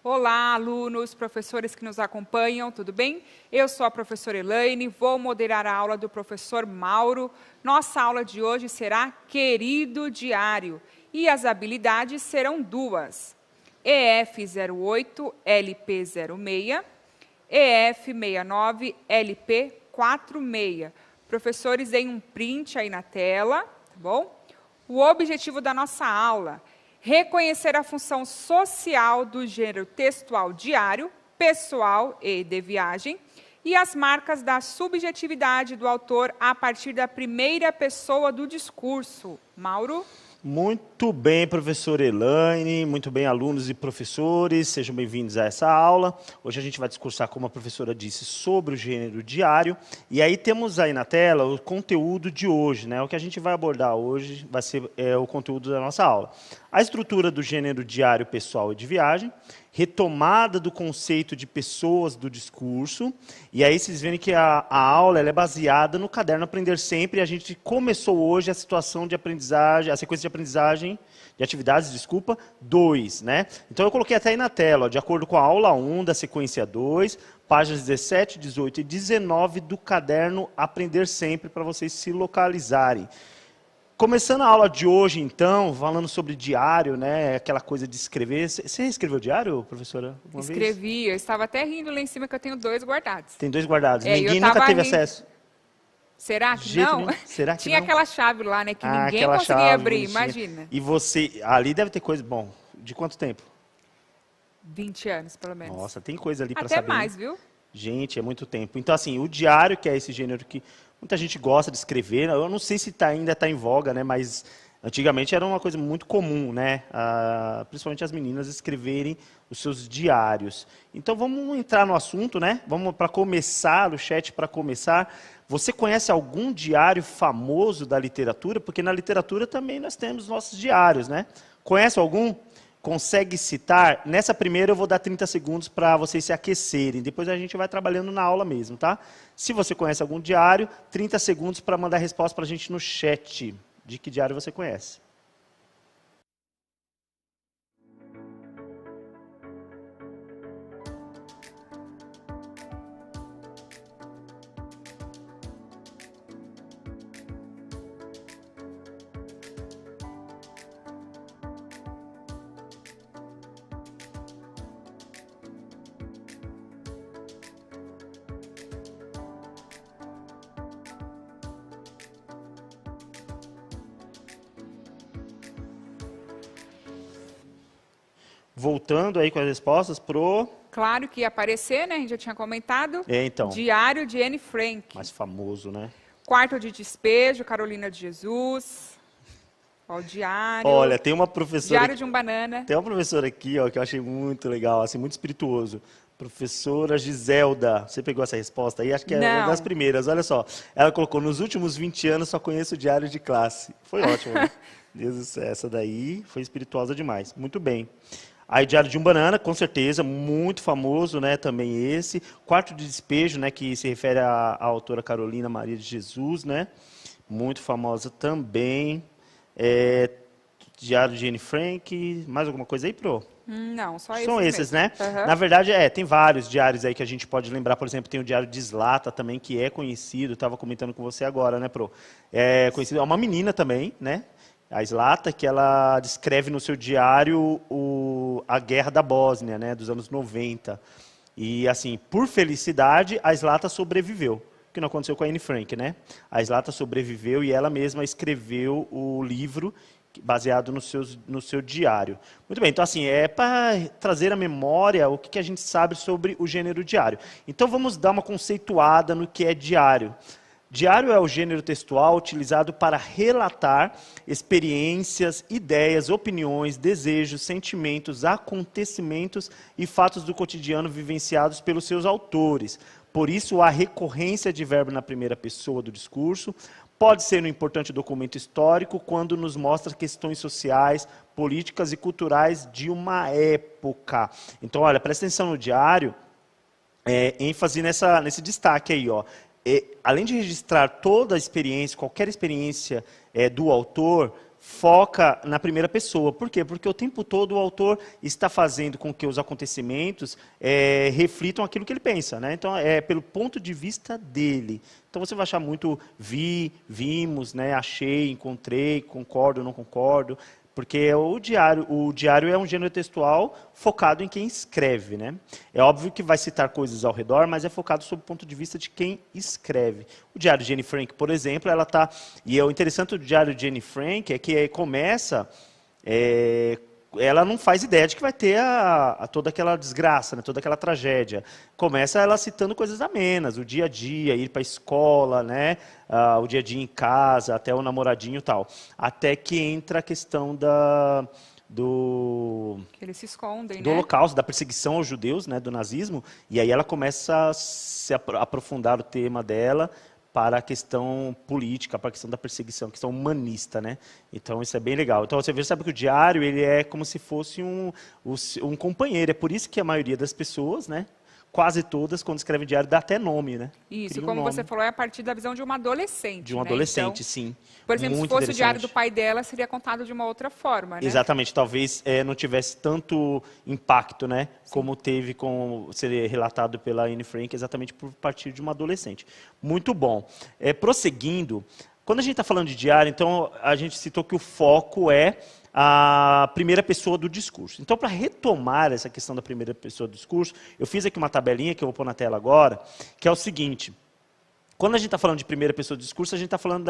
Olá, alunos, professores que nos acompanham, tudo bem? Eu sou a professora Elaine, vou moderar a aula do professor Mauro. Nossa aula de hoje será Querido Diário e as habilidades serão duas. EF08, LP06, EF69, LP46. Professores, deem um print aí na tela, tá bom? O objetivo da nossa aula: reconhecer a função social do gênero textual diário, pessoal e de viagem, e as marcas da subjetividade do autor a partir da primeira pessoa do discurso. Mauro? Muito bem, professora Elaine, muito bem, alunos e professores, sejam bem-vindos a essa aula. Hoje a gente vai discursar, como a professora disse, sobre o gênero diário. E aí temos aí na tela o conteúdo de hoje, né? O que a gente vai abordar hoje vai ser o conteúdo da nossa aula. A estrutura do gênero diário, pessoal e de viagem, retomada do conceito de pessoas do discurso, e aí vocês veem que a aula ela é baseada no caderno Aprender Sempre, e a gente começou hoje a situação de aprendizagem, a sequência de aprendizagem, de atividades, 2, né? Então eu coloquei até aí na tela, ó, de acordo com a aula 1 da sequência 2, páginas 17, 18 e 19 do caderno Aprender Sempre, para vocês se localizarem. Começando a aula de hoje, então, falando sobre diário, né, aquela coisa de escrever. Você escreveu diário, professora? Escrevi, eu estava até rindo lá em cima que eu tenho 2 guardados. Tem 2 guardados. Ninguém nunca teve acesso. Será que não? Será que tinha não? aquela chave lá, né, que ninguém conseguia abrir, imagina. E você, ali deve ter coisa, bom, de quanto tempo? 20 anos, pelo menos. Nossa, tem coisa ali para saber. Até mais, viu? Gente, é muito tempo. Então, assim, o diário, que é esse gênero que muita gente gosta de escrever, eu não sei se ainda está em voga, né, mas antigamente era uma coisa muito comum, né, principalmente as meninas escreverem os seus diários. Então, vamos entrar no assunto, né? Vamos para começar, o chat para começar. Você conhece algum diário famoso da literatura? Porque na literatura também nós temos nossos diários, né? Conhece algum? Consegue citar? Nessa primeira eu vou dar 30 segundos para vocês se aquecerem. Depois a gente vai trabalhando na aula mesmo, tá? Se você conhece algum diário, 30 segundos para mandar resposta para a gente no chat. De que diário você conhece? Voltando aí com as respostas pro... Claro que ia aparecer, né? A gente já tinha comentado. Então. Diário de Anne Frank. Mais famoso, né? Quarto de Despejo, Carolina de Jesus. Ó, o diário. Olha, tem uma professora... Diário de um Banana. Tem uma professora aqui, ó, que eu achei muito legal, assim, muito espirituoso. Professora Giselda. Você pegou essa resposta aí? Acho que é uma das primeiras. Olha só. Ela colocou, nos últimos 20 anos só conheço o diário de classe. Foi ótimo, né? Deus do céu, essa daí foi espirituosa demais. Muito bem. Aí, Diário de um Banana, com certeza, muito famoso, né, também esse. Quarto de Despejo, né, que se refere à autora Carolina Maria de Jesus, né, muito famosa também. Diário de Anne Frank, mais alguma coisa aí, Pro? Não, só esses. São esses, mesmo. né? Uhum. Na verdade, tem vários diários aí que a gente pode lembrar. Por exemplo, tem o Diário de Zlata também, que é conhecido, estava comentando com você agora, né, Pro? É conhecido, é uma menina também, né? A Zlata, que ela descreve no seu diário a guerra da Bósnia, né, dos anos 90. E, assim, por felicidade, a Zlata sobreviveu. O que não aconteceu com a Anne Frank, né? A Zlata sobreviveu e ela mesma escreveu o livro baseado no seu diário. Muito bem, então, assim, é para trazer à memória o que a gente sabe sobre o gênero diário. Então, vamos dar uma conceituada no que é diário. Diário é o gênero textual utilizado para relatar experiências, ideias, opiniões, desejos, sentimentos, acontecimentos e fatos do cotidiano vivenciados pelos seus autores. Por isso, a recorrência de verbo na primeira pessoa do discurso pode ser um importante documento histórico quando nos mostra questões sociais, políticas e culturais de uma época. Então, olha, presta atenção no diário, ênfase nesse destaque aí, ó. Além de registrar toda a experiência, qualquer experiência do autor, foca na primeira pessoa. Por quê? Porque o tempo todo o autor está fazendo com que os acontecimentos reflitam aquilo que ele pensa, né? Então, é pelo ponto de vista dele. Então, você vai achar muito vimos, né? Achei, encontrei, concordo, não concordo. Porque o diário é um gênero textual focado em quem escreve, né? É óbvio que vai citar coisas ao redor, mas é focado sob o ponto de vista de quem escreve. O diário de Anne Frank, por exemplo, ela tá. E o interessante do diário de Anne Frank é que começa. Ela não faz ideia de que vai ter toda aquela desgraça, né? Toda aquela tragédia. Começa ela citando coisas amenas, o dia a dia, ir para a escola, né? O dia a dia em casa, até o namoradinho e tal. Até que entra a questão que eles se escondem, do Holocausto, da perseguição aos judeus, né? Do nazismo. E aí ela começa a se aprofundar o tema dela para a questão política, para a questão da perseguição, a questão humanista, né? Então, isso é bem legal. Então, você sabe que o diário ele é como se fosse um companheiro. É por isso que a maioria das pessoas, né, quase todas, quando escrevem diário, dá até nome, né? Isso, como você falou, é a partir da visão de uma adolescente. De um adolescente, então, sim. Por exemplo, se fosse o diário do pai dela, seria contado de uma outra forma, né? Exatamente, talvez não tivesse tanto impacto, né? Sim. Como teve com ser relatado pela Anne Frank, exatamente por partir de uma adolescente. Muito bom. Prosseguindo, quando a gente está falando de diário, então a gente citou que o foco é a primeira pessoa do discurso. Então, para retomar essa questão da primeira pessoa do discurso, eu fiz aqui uma tabelinha que eu vou pôr na tela agora, que é o seguinte. Quando a gente está falando de primeira pessoa do discurso, a gente está falando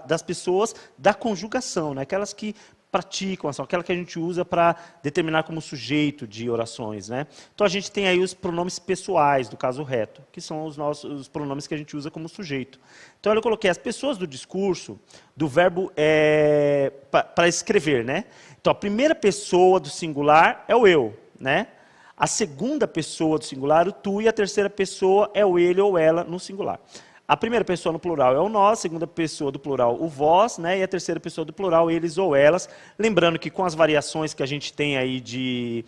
das pessoas da conjugação, né? Aquelas que praticam, aquela que a gente usa para determinar como sujeito de orações, né? Então, a gente tem aí os pronomes pessoais, do caso reto, que são os pronomes que a gente usa como sujeito. Então, eu coloquei as pessoas do discurso, do verbo para escrever, né? Então, a primeira pessoa do singular é o eu, né? A segunda pessoa do singular, o tu, e a terceira pessoa é o ele ou ela no singular. A primeira pessoa no plural é o nós, a segunda pessoa do plural o vós, né, e a terceira pessoa do plural eles ou elas. Lembrando que com as variações que a gente tem aí de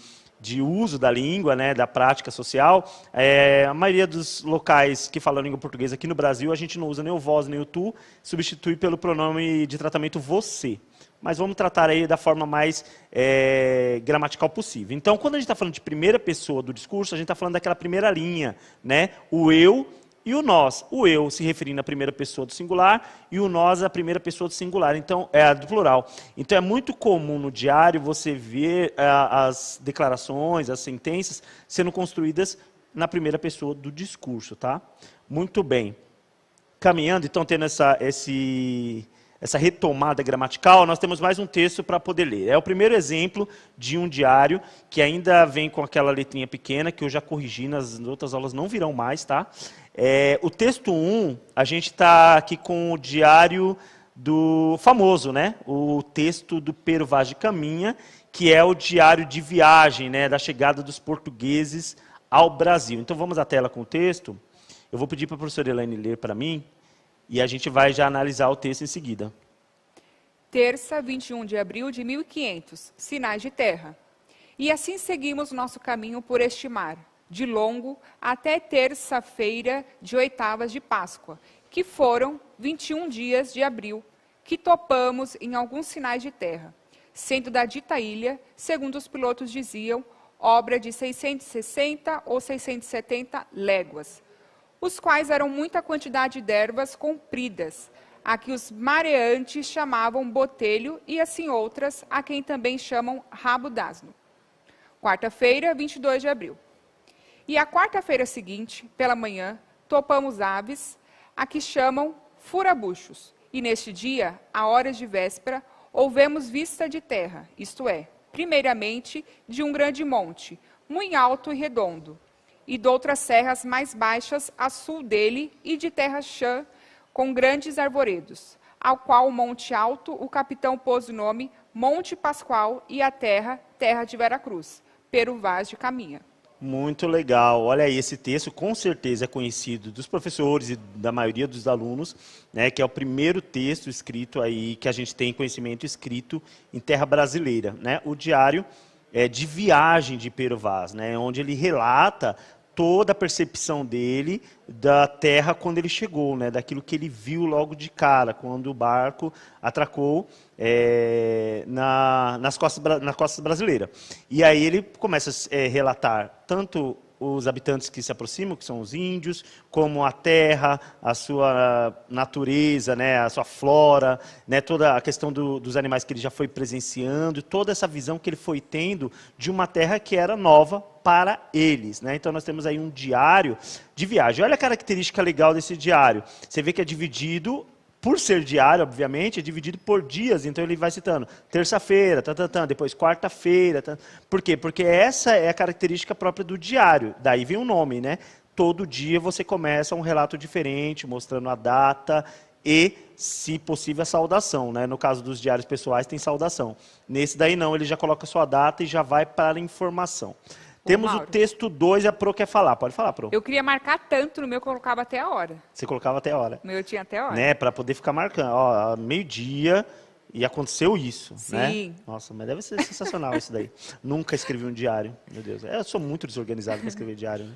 uso da língua, né, da prática social, a maioria dos locais que falam língua portuguesa aqui no Brasil, a gente não usa nem o vós nem o tu, substitui pelo pronome de tratamento você. Mas vamos tratar aí da forma mais gramatical possível. Então, quando a gente está falando de primeira pessoa do discurso, a gente está falando daquela primeira linha, né, o eu e o nós. O eu se referindo à primeira pessoa do singular e o nós à primeira pessoa do singular, então do plural. Então é muito comum no diário você ver as declarações, as sentenças sendo construídas na primeira pessoa do discurso, tá? Muito bem. Caminhando, então, tendo essa retomada gramatical, nós temos mais um texto para poder ler. É o primeiro exemplo de um diário que ainda vem com aquela letrinha pequena, que eu já corrigi, nas outras aulas não virão mais, tá? O texto 1, a gente está aqui com o diário do famoso, né? O texto do Pero Vaz de Caminha, que é o diário de viagem, né? Da chegada dos portugueses ao Brasil. Então, vamos à tela com o texto. Eu vou pedir para a professora Elaine ler para mim, e a gente vai já analisar o texto em seguida. Terça, 21 de abril de 1500, sinais de terra. E assim seguimos nosso caminho por este mar, de longo até terça-feira de oitavas de Páscoa, que foram 21 dias de abril, que topamos em alguns sinais de terra, sendo da dita ilha, segundo os pilotos diziam, obra de 660 ou 670 léguas, os quais eram muita quantidade de ervas compridas, a que os mareantes chamavam botelho, e assim outras, a quem também chamam rabo d'asno. Quarta-feira, 22 de abril. E a quarta-feira seguinte, pela manhã, topamos aves, a que chamam furabuchos, e neste dia, a horas de véspera, houvemos vista de terra, isto é, primeiramente, de um grande monte, muito alto e redondo, e de outras serras mais baixas a sul dele, e de terra chã, com grandes arvoredos, ao qual o monte alto o capitão pôs o nome Monte Pascoal, e a terra, terra de Veracruz, Pero Vaz de Caminha. Muito legal. Olha aí, esse texto com certeza é conhecido dos professores e da maioria dos alunos, né, que é o primeiro texto escrito aí, que a gente tem conhecimento escrito em terra brasileira, né? O diário de viagem de Pero Vaz, né, onde ele relata toda a percepção dele da terra quando ele chegou, né? Daquilo que ele viu logo de cara, quando o barco atracou nas costas brasileiras. E aí ele começa a relatar tanto os habitantes que se aproximam, que são os índios, como a terra, a sua natureza, né, a sua flora, né, toda a questão dos animais que ele já foi presenciando, toda essa visão que ele foi tendo de uma terra que era nova para eles, né? Então nós temos aí um diário de viagem. Olha a característica legal desse diário. Você vê que é dividido, por ser diário, obviamente, é dividido por dias, então ele vai citando terça-feira, depois quarta-feira. Por quê? Porque essa é a característica própria do diário, daí vem o nome, né? Todo dia você começa um relato diferente, mostrando a data e, se possível, a saudação, né? No caso dos diários pessoais, tem saudação. Nesse daí não, ele já coloca a sua data e já vai para a informação. Temos Mauro, o texto 2, a Pro quer falar. Pode falar, Pro. eu queria marcar tanto no meu que eu colocava até a hora. Você colocava até a hora. O meu eu tinha até a hora. Né, para poder ficar marcando. Ó, meio-dia e aconteceu isso, né? Sim. Nossa, mas deve ser sensacional isso daí. Nunca escrevi um diário, meu Deus. Eu sou muito desorganizado para escrever diário, né?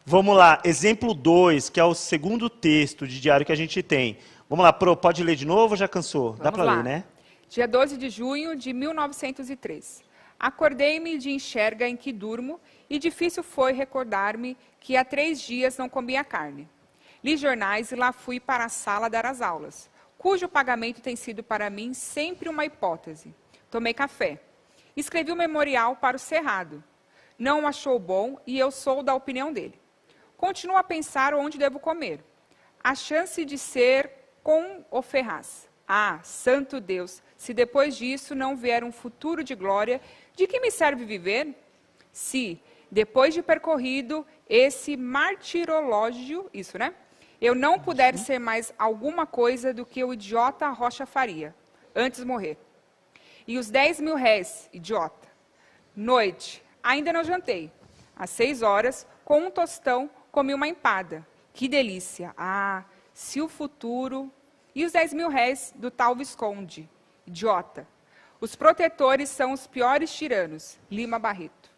Vamos lá, exemplo 2, que é o segundo texto de diário que a gente tem. Vamos lá, Pro, pode ler de novo ou já cansou? Dá para ler, né? Dia 12 de junho de 1903. Acordei-me de enxerga em que durmo, e difícil foi recordar-me que há 3 dias não comia carne. Li jornais e lá fui para a sala dar as aulas, cujo pagamento tem sido para mim sempre uma hipótese. Tomei café. Escrevi um memorial para o Cerrado. Não o achou bom e eu sou da opinião dele. Continuo a pensar onde devo comer. A chance de ser com o Ferraz. Ah, santo Deus, se depois disso não vier um futuro de glória, de que me serve viver? Se, depois de percorrido esse martirológio, isso, né? Eu não puder ser mais alguma coisa do que o idiota Rocha faria, antes morrer. E os 10.000 réis, idiota. Noite, ainda não jantei. Às 6 horas, com um tostão, comi uma empada. Que delícia! Ah, se o futuro... E os 10.000 réis do tal Visconde, idiota. Os protetores são os piores tiranos, Lima Barreto.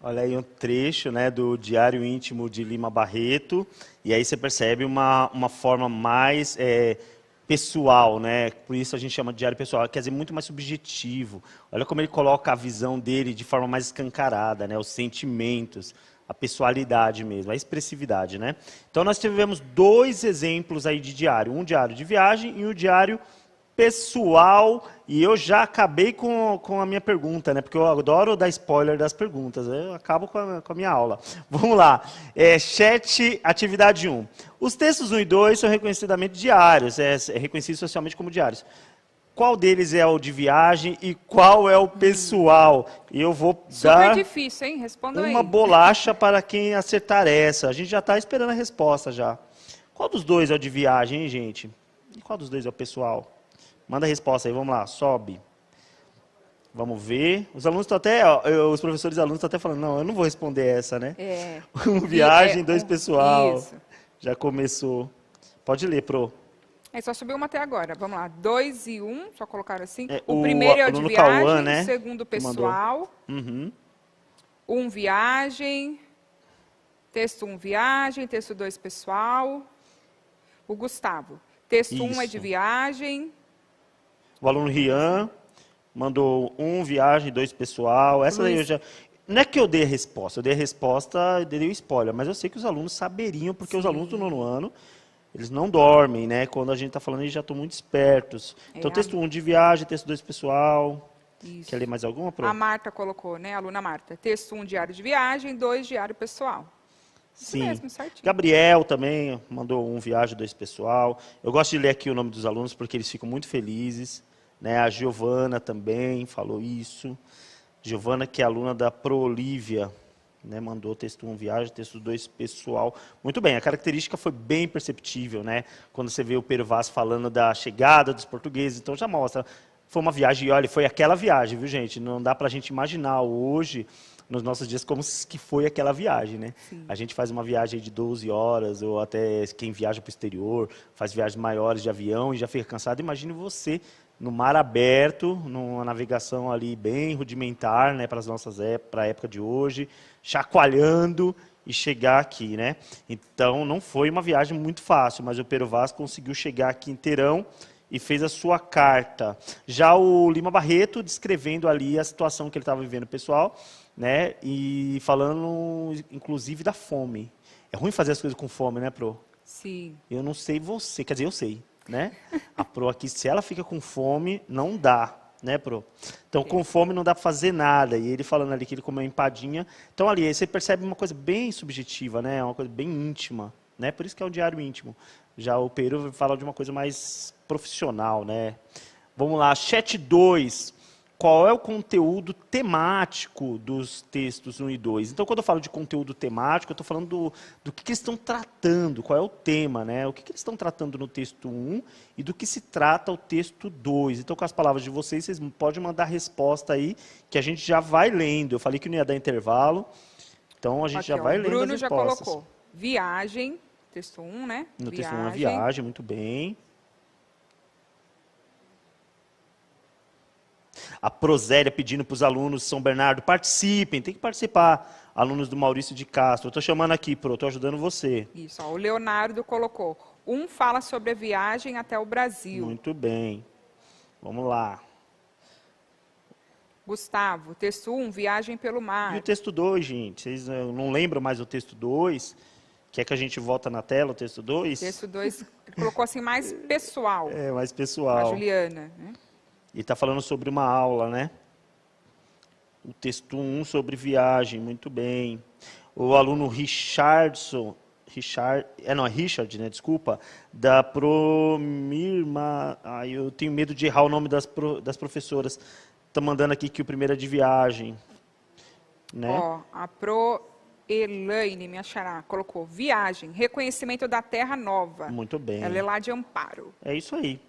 Olha aí um trecho, né, do Diário Íntimo de Lima Barreto, e aí você percebe uma forma mais pessoal, né? Por isso a gente chama de diário pessoal, quer dizer, muito mais subjetivo. Olha como ele coloca a visão dele de forma mais escancarada, né? Os sentimentos, a pessoalidade mesmo, a expressividade, né? Então nós tivemos 2 exemplos aí de diário, um diário de viagem e um diário pessoal, e eu já acabei com a minha pergunta, né? Porque eu adoro dar spoiler das perguntas, eu acabo com a minha aula. Vamos lá, chat, atividade 1. Os textos 1 e 2 são reconhecidamente diários, é reconhecido socialmente como diários. Qual deles é o de viagem e qual é o pessoal? E eu vou dar Super difícil, hein? Responda aí. uma bolacha para quem acertar essa. A gente já está esperando a resposta já. Qual dos dois é o de viagem, hein, gente? E qual dos dois é o pessoal? Manda a resposta aí, vamos lá, sobe. Vamos ver. Os alunos estão até, os professores e alunos estão até falando, não, eu não vou responder essa, né? Um viagem, 2 pessoal. Isso. Já começou. Pode ler, Pro. É só subir uma até agora. Vamos lá. 2 e 1, só colocar assim. O primeiro é o de aluno viagem, Cauã, né? o segundo pessoal. Uhum. 1 viagem. Texto 1 viagem, texto 2 pessoal. O Gustavo. Texto 1 é de Isso. viagem. O aluno Rian mandou 1 viagem, 2 pessoal. Essa daí eu já... Não é que eu dei a resposta, eu dei o spoiler, mas eu sei que os alunos saberiam, porque os alunos do 9º ano, eles não dormem, né? Quando a gente está falando, eles já estão muito espertos. Então, texto 1 de viagem, texto 2 pessoal. Isso. Quer ler mais alguma, Pro? A Marta colocou, né? A aluna Marta. Texto 1, diário de viagem, 2, diário pessoal. Isso Sim. mesmo, certinho. Gabriel também mandou 1 viagem, 2 pessoal. Eu gosto de ler aqui o nome dos alunos, porque eles ficam muito felizes. Né? A Giovana também falou isso. Giovana, que é aluna da ProOlívia, né? Mandou texto 1 viagem, texto 2 pessoal. Muito bem, a característica foi bem perceptível, né? Quando você vê o Pero Vaz falando da chegada dos portugueses, então já mostra. Foi uma viagem, e olha, foi aquela viagem, viu, gente? Não dá para a gente imaginar hoje, nos nossos dias, como que foi aquela viagem, né? Sim. A gente faz uma viagem de 12 horas, ou até quem viaja para o exterior, faz viagens maiores de avião e já fica cansado. Imagine você no mar aberto, numa navegação ali bem rudimentar, né, para a época de hoje, chacoalhando, e chegar aqui, né? Então, não foi uma viagem muito fácil, mas o Pero Vaz conseguiu chegar aqui inteirão e fez a sua carta. Já o Lima Barreto descrevendo ali a situação que ele estava vivendo pessoal, né? E falando, inclusive, da fome. É ruim fazer as coisas com fome, né, Pro? Sim. Eu não sei você, quer dizer, eu sei, né? A Pro aqui, se ela fica com fome, não dá, né, Pro? Então, com fome não dá para fazer nada. E ele falando ali que ele comeu empadinha. Então, ali, aí você percebe uma coisa bem subjetiva, né? Uma coisa bem íntima, né? Por isso que é um diário íntimo. Já o Peru fala de uma coisa mais profissional, né? Vamos lá, chat 2. Qual é o conteúdo temático dos textos 1 e 2? Então, quando eu falo de conteúdo temático, eu estou falando do que eles estão tratando, qual é o tema, né? O que eles estão tratando no texto 1 e do que se trata o texto 2. Então, com as palavras de vocês, vocês podem mandar a resposta aí, que a gente já vai lendo. Eu falei que não ia dar intervalo, então a gente Aqui, já vai o lendo Bruno as já respostas. colocou viagem, texto 1, né? No texto 1, a viagem, muito bem. A Prosélia pedindo para os alunos de São Bernardo, participem, tem que participar. Alunos do Maurício de Castro. Eu estou chamando aqui, Pro, estou ajudando você. Isso, ó, o Leonardo colocou. Um fala sobre a viagem até o Brasil. Muito bem. Vamos lá. Gustavo, texto 1, viagem pelo mar. E o texto 2, gente? Vocês não lembram mais o texto 2? Quer que a gente volta na tela o texto 2? Texto 2, colocou assim mais pessoal. É, mais A pessoal. Juliana, né? E está falando sobre uma aula, né? O texto 1 sobre viagem, muito bem. O aluno Richard, né, desculpa, da Promirma, eu tenho medo de errar o nome das professoras. Está mandando aqui que o primeiro é de viagem. Né? Ó, a Elaine, minha xará, colocou viagem, reconhecimento da terra nova. Muito bem. Ela é lá de Amparo. É isso aí.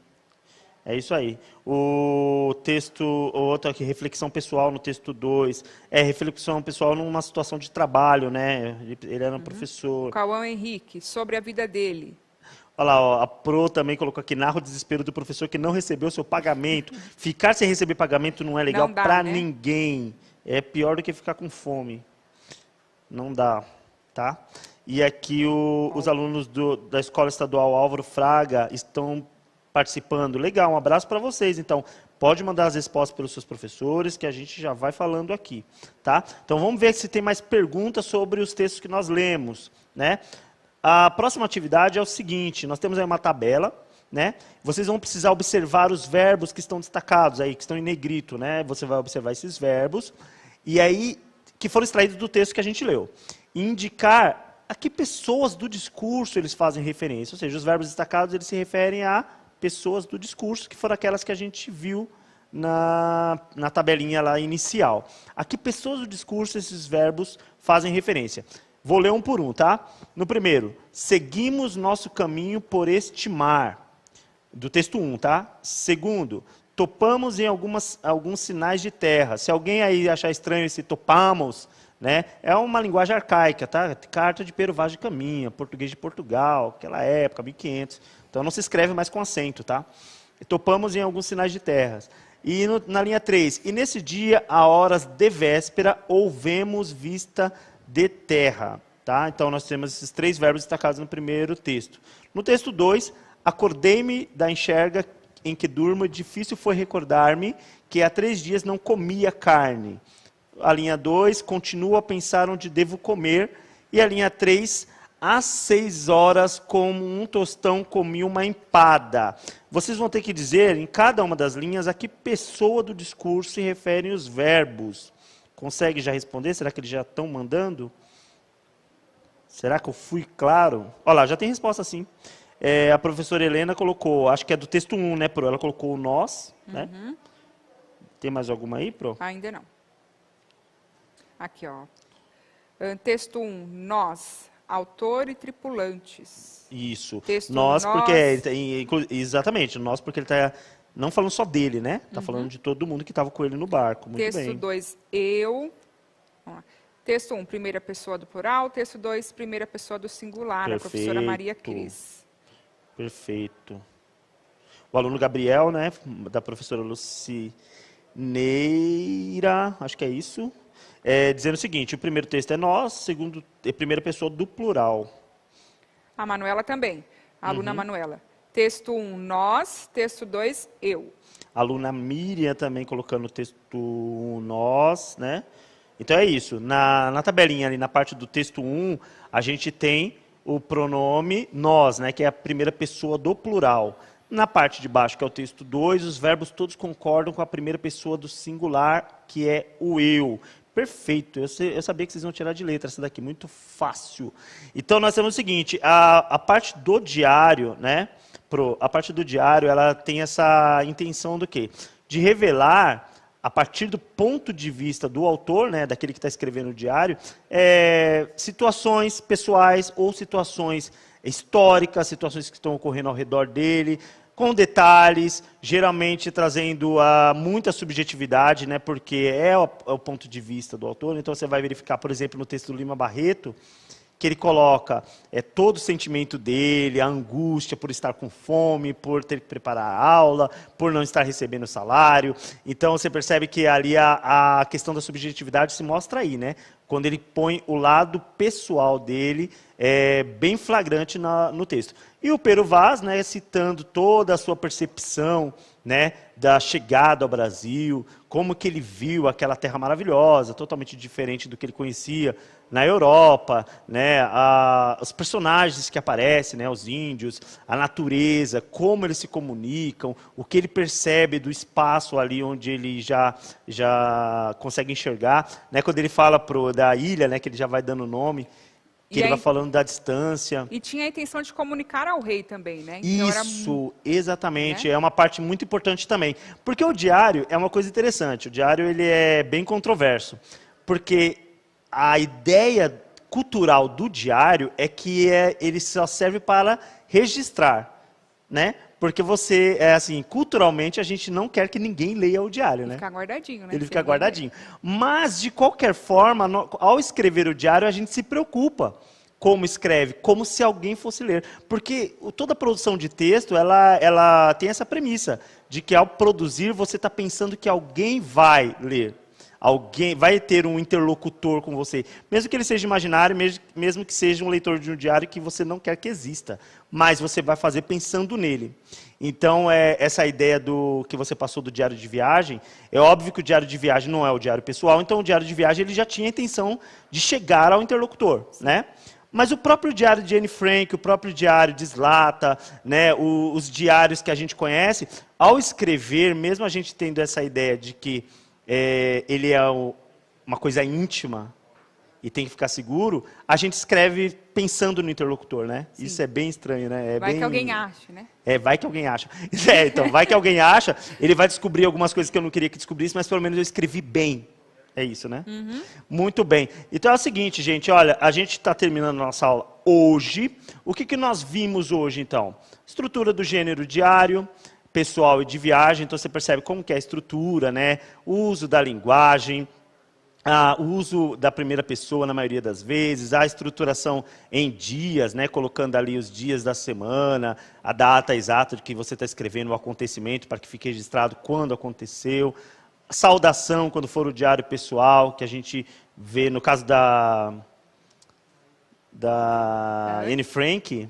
É isso aí. O texto, outro aqui, reflexão pessoal no texto 2. É reflexão pessoal numa situação de trabalho, né? Ele era um professor. Cauã Henrique, sobre a vida dele. Olha lá, ó, a Pro também colocou aqui, narra o desespero do professor que não recebeu seu pagamento. Ficar sem receber pagamento não é legal para né? ninguém. É pior do que ficar com fome. Não dá, tá? E aqui os alunos da Escola Estadual Álvaro Fraga estão participando. Legal, um abraço para vocês. Então, pode mandar as respostas pelos seus professores, que a gente já vai falando aqui, tá? Então, vamos ver se tem mais perguntas sobre os textos que nós lemos, né? A próxima atividade é o seguinte, nós temos aí uma tabela, né? Vocês vão precisar observar os verbos que estão destacados aí, que estão em negrito, né? Você vai observar esses verbos, e aí, que foram extraídos do texto que a gente leu. E indicar a que pessoas do discurso eles fazem referência, ou seja, os verbos destacados, eles se referem a pessoas do discurso, que foram aquelas que a gente viu na tabelinha lá inicial. A que pessoas do discurso esses verbos fazem referência? Vou ler um por um, tá? No primeiro, seguimos nosso caminho por este mar. Do texto 1, tá? Segundo, topamos em alguns sinais de terra. Se alguém aí achar estranho esse topamos, né? É uma linguagem arcaica, tá? Carta de Pero Vaz de Caminha, português de Portugal, aquela época, 1500. Então não se escreve mais com acento, tá? Topamos em alguns sinais de terras. E na linha 3, e nesse dia, a horas de véspera, houvemos vista de terra. Tá? Então nós temos esses 3 verbos destacados no primeiro texto. No texto 2, acordei-me da enxerga em que durmo, difícil foi recordar-me que há 3 dias não comia carne. A linha 2, continuo a pensar onde devo comer. E a linha 3, às 6 horas, como um tostão, comi uma empada. Vocês vão ter que dizer, em cada uma das linhas, a que pessoa do discurso se referem os verbos. Consegue já responder? Será que eles já estão mandando? Será que eu fui claro? Olha lá, já tem resposta sim. A professora Helena colocou, acho que é do texto 1, né, Pro? Ela colocou o nós, né? Tem mais alguma aí, Pro? Ainda não. Aqui, ó. Texto 1, nós, autor e tripulantes. Isso. Texto nós, nós. porque exatamente, nós porque ele está não falando só dele, né? Está falando de todo mundo que estava com ele no barco. Muito Texto bem. 2, eu. Vamos lá. Texto 1, primeira pessoa do plural. Texto 2, primeira pessoa do singular. Perfeito. A professora Maria Cris. Perfeito. O aluno Gabriel, né, da professora Lucineira, acho que é isso. dizendo o seguinte, o primeiro texto é nós, segundo é primeira pessoa do plural. A Manuela também, a aluna Manuela. Texto 1, nós, texto 2, eu. A aluna Miriam também colocando o texto 1, nós, né? Então é isso, na tabelinha ali, na parte do texto 1, a gente tem o pronome nós, né? Que é a primeira pessoa do plural. Na parte de baixo, que é o texto 2, os verbos todos concordam com a primeira pessoa do singular, que é o eu. Perfeito, eu sabia que vocês iam tirar de letra essa daqui, muito fácil. Então, nós temos o seguinte, a parte do diário, né, a parte do diário, ela tem essa intenção do quê? De revelar, a partir do ponto de vista do autor, né, daquele que está escrevendo o diário, situações pessoais ou situações históricas, situações que estão ocorrendo ao redor dele, com detalhes, geralmente trazendo muita subjetividade, né, porque é o ponto de vista do autor. Então, você vai verificar, por exemplo, no texto do Lima Barreto, que ele coloca todo o sentimento dele, a angústia por estar com fome, por ter que preparar a aula, por não estar recebendo salário. Então, você percebe que ali a questão da subjetividade se mostra aí, né? Quando ele põe o lado pessoal dele bem flagrante no texto. E o Pero Vaz, né, citando toda a sua percepção, né, da chegada ao Brasil, como que ele viu aquela terra maravilhosa, totalmente diferente do que ele conhecia na Europa, né, os personagens que aparecem, né, os índios, a natureza, como eles se comunicam, o que ele percebe do espaço ali onde ele já consegue enxergar, né, quando ele fala da ilha, né, que ele já vai dando nome, que ele vai falando da distância. E tinha a intenção de comunicar ao rei também, né? Então isso, exatamente. Né? É uma parte muito importante também. Porque o diário é uma coisa interessante. O diário ele é bem controverso. Porque a ideia cultural do diário é que ele só serve para registrar, né? Porque assim, culturalmente a gente não quer que ninguém leia o diário, né? Fica guardadinho, né? Ele fica guardadinho. Mas, de qualquer forma, ao escrever o diário, a gente se preocupa como escreve, como se alguém fosse ler. Porque toda produção de texto, ela tem essa premissa, de que ao produzir, você está pensando que alguém vai ler. Alguém vai ter um interlocutor com você, mesmo que ele seja imaginário, mesmo que seja um leitor de um diário que você não quer que exista, mas você vai fazer pensando nele. Então, essa ideia que você passou do diário de viagem, é óbvio que o diário de viagem não é o diário pessoal, então o diário de viagem ele já tinha a intenção de chegar ao interlocutor, né? Mas o próprio diário de Anne Frank, o próprio diário de Zlata, né, os diários que a gente conhece, ao escrever, mesmo a gente tendo essa ideia de que ele é uma coisa íntima e tem que ficar seguro, a gente escreve pensando no interlocutor, né? Sim. Isso é bem estranho, né? Vai que alguém ache, né? Vai que alguém acha. Então, vai que alguém acha, ele vai descobrir algumas coisas que eu não queria que descobrisse, mas pelo menos eu escrevi bem. É isso, né? Uhum. Muito bem. Então é o seguinte, gente, olha, a gente está terminando a nossa aula hoje. O que nós vimos hoje, então? Estrutura do gênero diário, pessoal e de viagem, então você percebe como que é a estrutura, né? O uso da linguagem, o uso da primeira pessoa na maioria das vezes, a estruturação em dias, né? Colocando ali os dias da semana, a data exata de que você está escrevendo o acontecimento para que fique registrado quando aconteceu, a saudação quando for o diário pessoal, que a gente vê no caso da Anne Frank.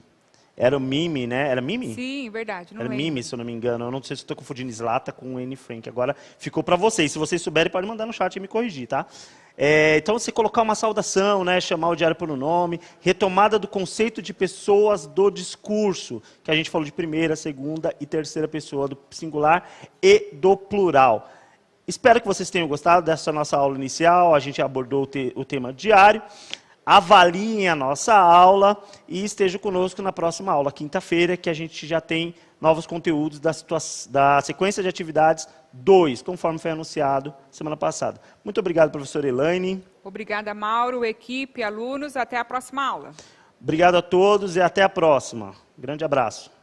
Era o Mimi, né? Era Mimi? Sim, verdade. Não era lembro. Mimi, se eu não me engano. Eu não sei se estou confundindo Zlata com Anne Frank. Agora ficou para vocês. Se vocês souberem, podem mandar no chat e me corrigir, tá? Então, você colocar uma saudação, né? Chamar o diário pelo nome. Retomada do conceito de pessoas do discurso. Que a gente falou de primeira, segunda e terceira pessoa do singular e do plural. Espero que vocês tenham gostado dessa nossa aula inicial. A gente abordou o tema diário. Avaliem a nossa aula e estejam conosco na próxima aula, quinta-feira, que a gente já tem novos conteúdos da sequência de atividades 2, conforme foi anunciado semana passada. Muito obrigado, professora Elaine. Obrigada, Mauro, equipe, alunos. Até a próxima aula. Obrigado a todos e até a próxima. Grande abraço.